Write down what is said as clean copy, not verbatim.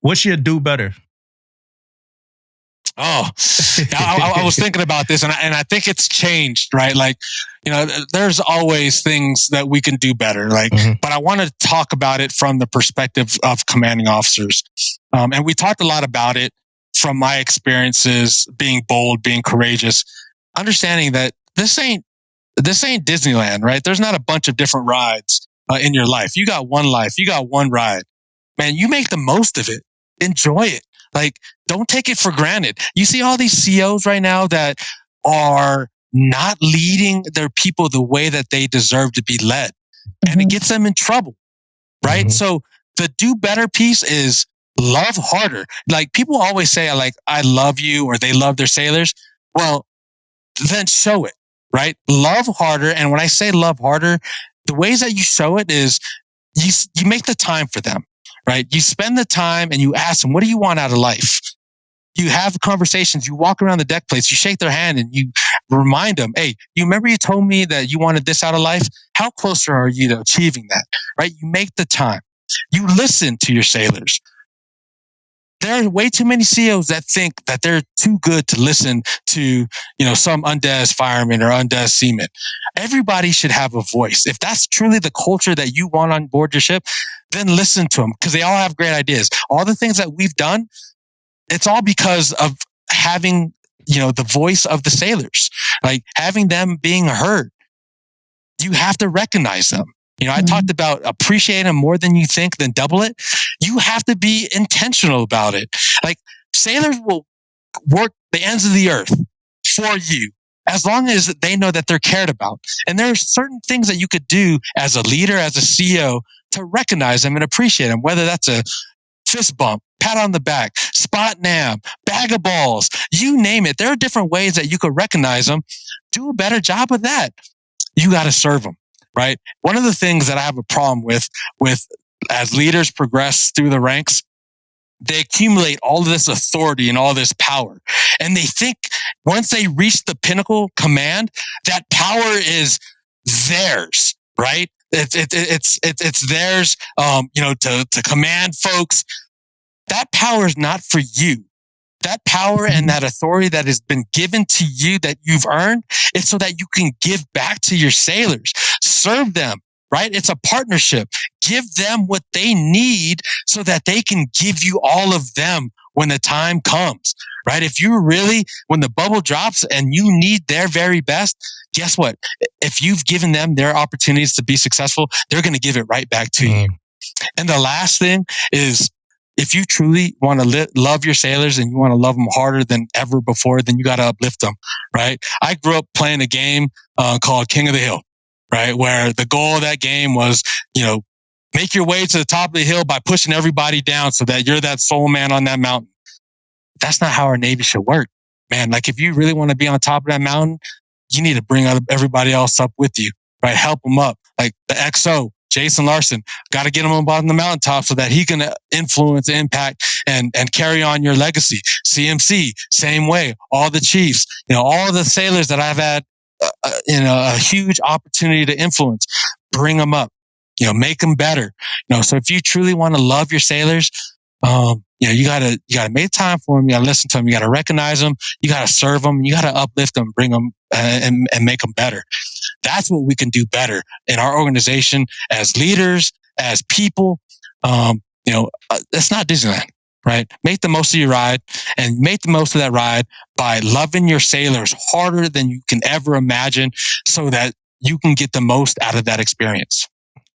What's your do better? Oh, I was thinking about this, and I think it's changed, right? Like, there's always things that we can do better, like, but I want to talk about it from the perspective of commanding officers. And we talked a lot about it from my experiences, being bold, being courageous, understanding that this ain't Disneyland, right? There's not a bunch of different rides in your life. You got one life, you got one ride. Man, you make the most of it. Enjoy it. Like, don't take it for granted. You see all these CEOs right now that are not leading their people the way that they deserve to be led. And it gets them in trouble, right? So the do better piece is love harder. Like, people always say, like, I love you, or they love their sailors. Well, then show it, right? Love harder. And when I say love harder, the ways that you show it is you make the time for them, right? You spend the time and you ask them, what do you want out of life? You have conversations, you walk around the deck plates, you shake their hand and you remind them, hey, you remember you told me that you wanted this out of life? How closer are you to achieving that, right? You make the time. You listen to your sailors. There are way too many CEOs that think that they're too good to listen to, some undez fireman or undez seaman. Everybody should have a voice. If that's truly the culture that you want on board your ship, then listen to them, because they all have great ideas. All the things that we've done, it's all because of having, the voice of the sailors, like having them being heard. You have to recognize them. I talked about appreciate them more than you think, then double it. You have to be intentional about it. Like, sailors will work the ends of the earth for you as long as they know that they're cared about. And there are certain things that you could do as a leader, as a CEO, to recognize them and appreciate them, whether that's a fist bump, pat on the back, spot nam, bag of balls, you name it. There are different ways that you could recognize them. Do a better job of that. You got to serve them, right? One of the things that I have a problem with as leaders progress through the ranks, they accumulate all of this authority and all this power. And they think once they reach the pinnacle command, that power is theirs, right? It's theirs, to command folks. That power is not for you. That power and that authority that has been given to you, that you've earned, is so that you can give back to your sailors, serve them, right? It's a partnership. Give them what they need so that they can give you all of them when the time comes, right? If you really, when the bubble drops and you need their very best, guess what? If you've given them their opportunities to be successful, they're going to give it right back to you. And the last thing is, if you truly want to love your sailors and you want to love them harder than ever before, then you got to uplift them, right? I grew up playing a game called King of the Hill, right? Where the goal of that game was, make your way to the top of the hill by pushing everybody down so that you're that sole man on that mountain. That's not how our Navy should work, man. Like, if you really want to be on top of that mountain, you need to bring everybody else up with you, right? Help them up. Like the XO, Jason Larson, got to get him up on the mountaintop so that he can influence, impact, and carry on your legacy. CMC, same way. All the chiefs, all the sailors that I've had, a huge opportunity to influence, bring them up, make them better. So if you truly want to love your sailors, you gotta make time for them. You gotta listen to them. You gotta recognize them. You gotta serve them. You gotta uplift them, bring them, and make them better. That's what we can do better in our organization as leaders, as people. It's not Disneyland, right? Make the most of your ride, and make the most of that ride by loving your sailors harder than you can ever imagine, so that you can get the most out of that experience.